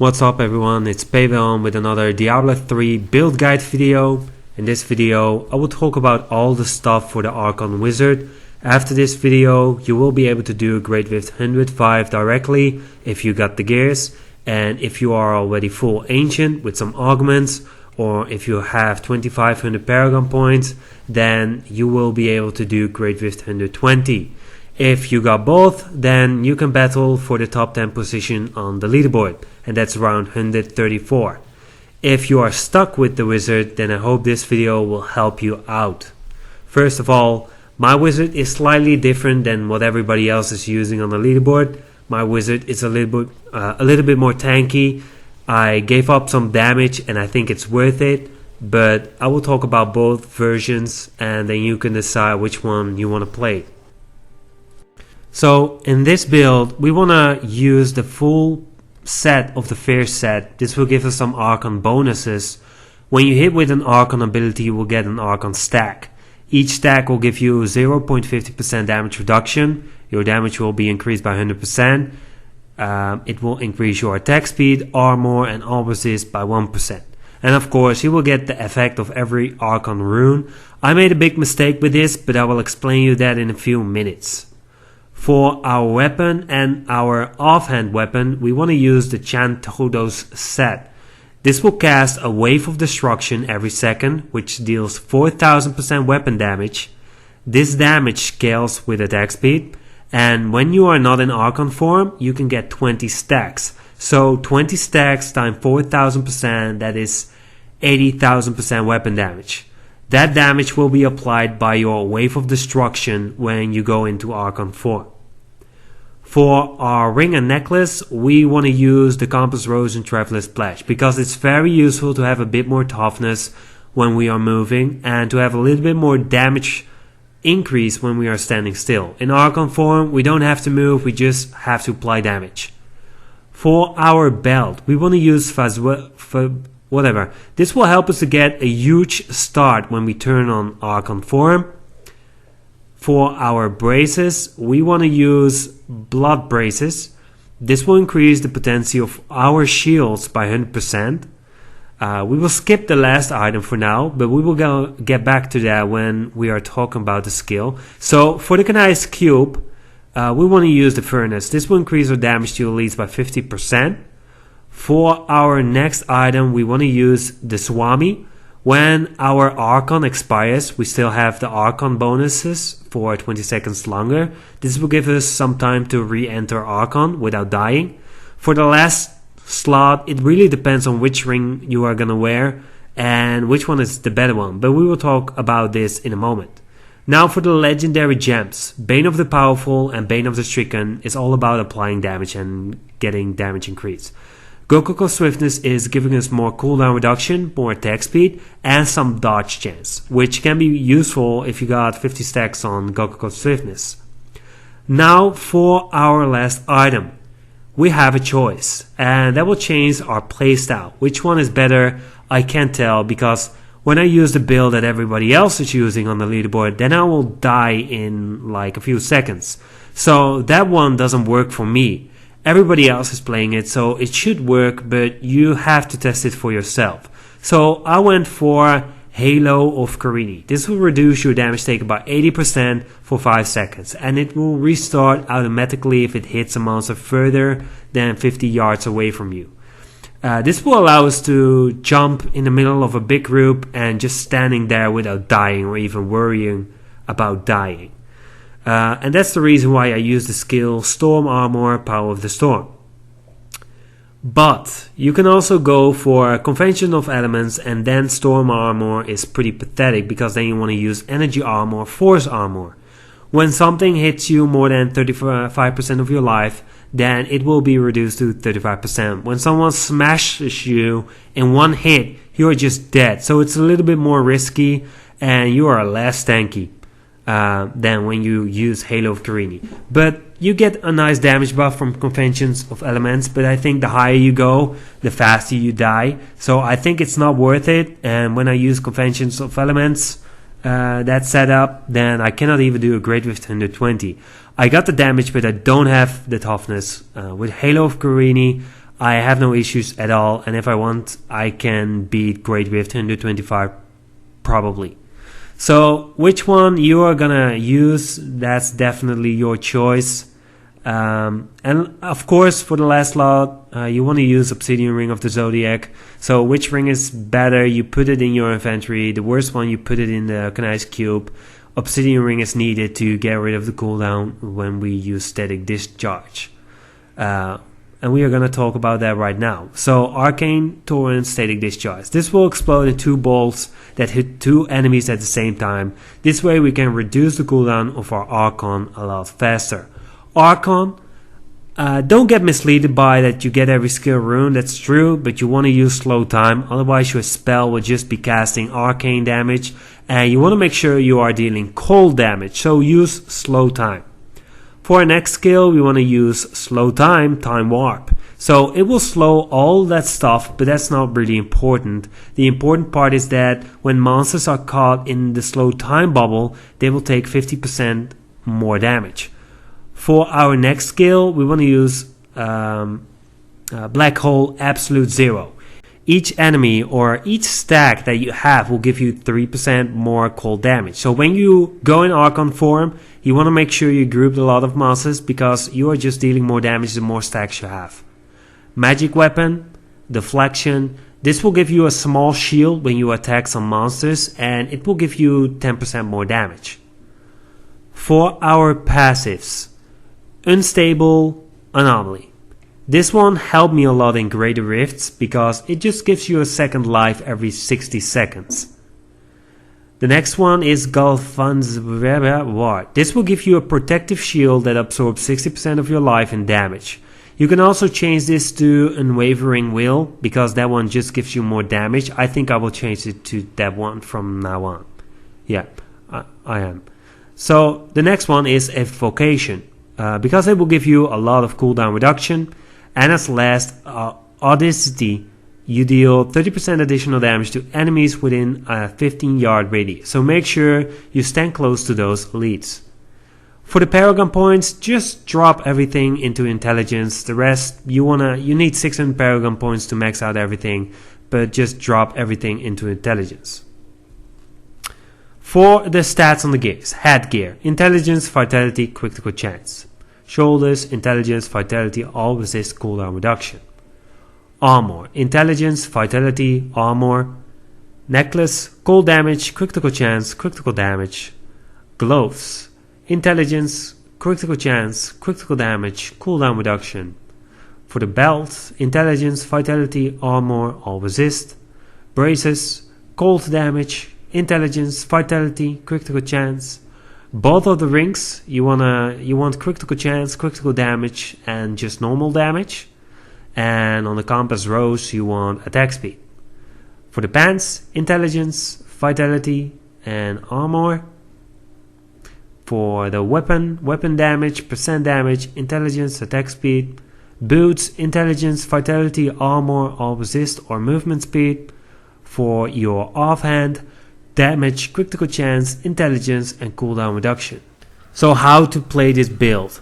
What's up everyone, it's PWilhelm with another Diablo 3 build guide video. In this video I will talk about all the stuff for the Archon Wizard. After this video you will be able to do Great Rift 105 directly if you got the gears, and if you are already full ancient with some augments, or if you have 2500 paragon points, then you will be able to do Great Rift 120. If you got both, then you can battle for the top 10 position on the leaderboard, and that's around 134. If you are stuck with the wizard, then I hope this video will help you out. First of all, my wizard is slightly different than what everybody else is using on the leaderboard. My wizard is a little bit more tanky. I gave up some damage and I think it's worth it, but I will talk about both versions and then you can decide which one you want to play. So in this build we want to use the full set of the Vyr set. This will give us some Archon bonuses. When you hit with an Archon ability you will get an Archon stack. Each stack will give you 0.50% damage reduction. Your damage will be increased by 100%. It will increase your attack speed, armor and all resist by 1%. And of course you will get the effect of every Archon rune. I made a big mistake with this, but I will explain you that in a few minutes. For our weapon and our offhand weapon, we want to use the Chantodo's set. This will cast a wave of destruction every second, which deals 4000% weapon damage. This damage scales with attack speed, and when you are not in Archon form, you can get 20 stacks. So 20 stacks times 4000%, that is 80,000% weapon damage. That damage will be applied by your wave of destruction when you go into Archon form. For our ring and necklace, we want to use the Compass Rose and Traveler's Pledge because it's very useful to have a bit more toughness when we are moving and to have a little bit more damage increase when we are standing still. In Archon form, we don't have to move, we just have to apply damage. For our belt, we want to use whatever. This will help us to get a huge start when we turn on Archon form. For our braces, we want to use blood braces. This will increase the potency of our shields by 100%. We will skip the last item for now, but we will get back to that when we are talking about the skill. So for the Canized Cube, we want to use the Furnace. This will increase our damage to elites by 50%. For our next item, we want to use the Swami. When our Archon expires, we still have the Archon bonuses for 20 seconds longer. This will give us some time to re-enter Archon without dying. For the last slot, it really depends on which ring you are gonna wear and which one is the better one, but we will talk about this in a moment. Now for the legendary gems, Bane of the Powerful and Bane of the Stricken is all about applying damage and getting damage increase. Gokuko Swiftness is giving us more cooldown reduction, more attack speed, and some dodge chance, which can be useful if you got 50 stacks on Gokuko Swiftness. Now for our last item. We have a choice, and that will change our playstyle. Which one is better, I can't tell, because when I use the build that everybody else is using on the leaderboard, then I will die in like a few seconds. So that one doesn't work for me. Everybody else is playing it, so it should work, but you have to test it for yourself. So I went for Halo of Karini. This will reduce your damage taken by 80% for 5 seconds, and it will restart automatically if it hits a monster further than 50 yards away from you. This will allow us to jump in the middle of a big group and just standing there without dying or even worrying about dying. And that's the reason why I use the skill Storm Armor, Power of the Storm. But you can also go for Convention of Elements, and then Storm Armor is pretty pathetic because then you want to use Energy Armor, Force Armor. When something hits you more than 35% of your life, then it will be reduced to 35%. When someone smashes you in one hit, you are just dead. So it's a little bit more risky and you are less tanky than when you use Halo of Karini. But you get a nice damage buff from Conventions of Elements, but I think the higher you go, the faster you die. So I think it's not worth it, and when I use Conventions of Elements, that setup, then I cannot even do a Great Rift 120. I got the damage, but I don't have the toughness. With Halo of Karini, I have no issues at all, and if I want, I can beat Great Rift 125 probably. So which one you are gonna use, that's definitely your choice. And of course, for the last lot, you want to use Obsidian Ring of the Zodiac. So which ring is better? You put it in your inventory. The worst one, you put it in the Kanai's Cube. Obsidian Ring is needed to get rid of the cooldown when we use Static Discharge. And we are going to talk about that right now. So Arcane Torrent Static Discharge. This will explode in 2 bolts that hit 2 enemies at the same time. This way we can reduce the cooldown of our Archon a lot faster. Archon, don't get misled by that you get every skill rune, that's true, but you want to use slow time, otherwise your spell will just be casting arcane damage, and you want to make sure you are dealing cold damage, so use slow time. For our next skill, we want to use slow time, time warp. So it will slow all that stuff, but that's not really important. The important part is that when monsters are caught in the slow time bubble, they will take 50% more damage. For our next skill, we want to use Black Hole Absolute Zero. Each enemy or each stack that you have will give you 3% more cold damage. So when you go in Archon form, you want to make sure you group a lot of monsters because you are just dealing more damage the more stacks you have. Magic Weapon, Deflection. This will give you a small shield when you attack some monsters, and it will give you 10% more damage. For our passives, Unstable Anomaly. This one helped me a lot in Greater Rifts because it just gives you a second life every 60 seconds. The next one is Galvan's Ward. This will give you a protective shield that absorbs 60% of your life and damage. You can also change this to Unwavering Will because that one just gives you more damage. I think I will change it to that one from now on. Yeah, I am. So the next one is Evocation. Because it will give you a lot of cooldown reduction. And as last, Audacity, you deal 30% additional damage to enemies within a 15-yard radius. So make sure you stand close to those elites. For the Paragon points, just drop everything into Intelligence. The rest, you need 600 Paragon points to max out everything, but just drop everything into Intelligence. For the stats on the gears, headgear, Intelligence, Vitality, Critical Chance. Shoulders, Intelligence, Vitality, all resist cooldown reduction. Armor, Intelligence, Vitality, Armor. Necklace, cold damage, critical chance, critical damage. Gloves, Intelligence, critical chance, critical damage, cooldown reduction. For the belt, Intelligence, Vitality, Armor, all resist. Braces, cold damage, Intelligence, Vitality, critical chance. Both of the rings, you want critical chance, critical damage, and just normal damage. And on the compass rose, you want attack speed. For the pants, Intelligence, Vitality, and Armor. For the weapon damage, percent damage, Intelligence, attack speed. Boots, Intelligence, Vitality, Armor, all resist or movement speed. For your offhand, damage, critical chance, intelligence, and cooldown reduction. So how to play this build?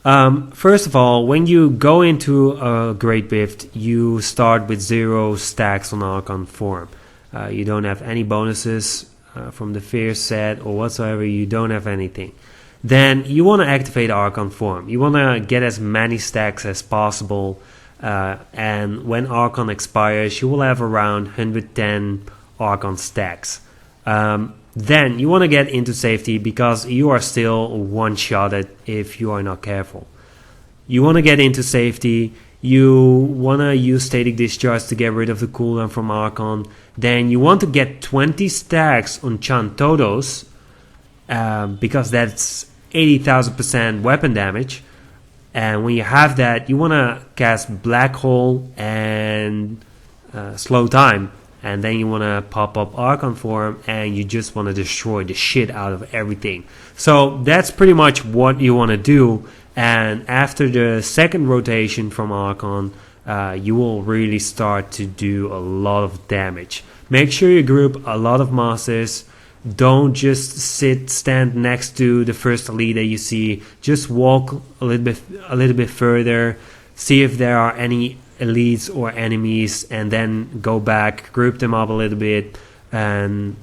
First of all, when you go into a Great Rift, you start with 0 stacks on Archon form. You don't have any bonuses from the Vyr set or whatsoever. You don't have anything. Then you want to activate Archon form. You want to get as many stacks as possible. And when Archon expires, you will have around 110 Archon stacks. Then you want to get into safety because you are still one-shotted if you are not careful. You want to get into safety. You want to use Static Discharge to get rid of the cooldown from Archon. Then you want to get 20 stacks on Chantodos because that's 80,000% weapon damage. And when you have that, you want to cast Black Hole and Slow Time. And then you want to pop up Archon form and you just want to destroy the shit out of everything. So that's pretty much what you want to do. And after the second rotation from Archon, you will really start to do a lot of damage. Make sure you group a lot of monsters. Don't just stand next to the first elite that you see. Just walk a little bit further. See if there are any elites or enemies and then go back, group them up a little bit, and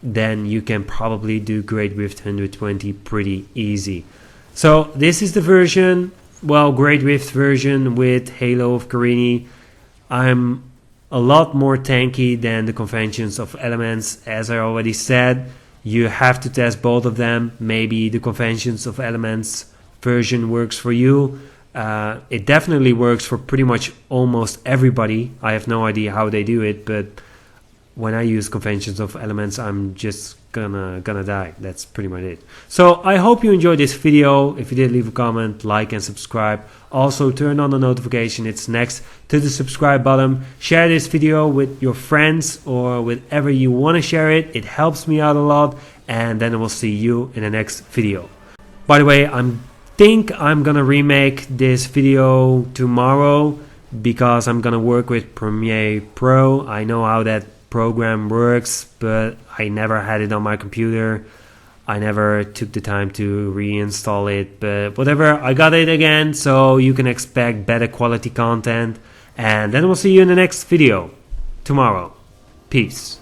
then you can probably do Great Rift 120 pretty easy. So this is the version, well, Great Rift version with Halo of Karini. I'm a lot more tanky than the Conventions of Elements. As I already said, you have to test both of them. Maybe the Conventions of Elements version works for you. It definitely works for pretty much almost everybody. I have no idea how they do it, but when I use Conventions of Elements, I'm just gonna die. That's pretty much it. So I hope you enjoyed this video. If you did, leave a comment, like and subscribe. Also turn on the notification, it's next to the subscribe button. Share this video with your friends or whatever you want to share it. It helps me out a lot, and then I will see you in the next video. By the way, I think I'm gonna remake this video tomorrow because I'm gonna work with Premiere Pro. I know how that program works, but I never had it on my computer. I never took the time to reinstall it, but whatever, I got it again, so you can expect better quality content, and then we'll see you in the next video tomorrow. Peace.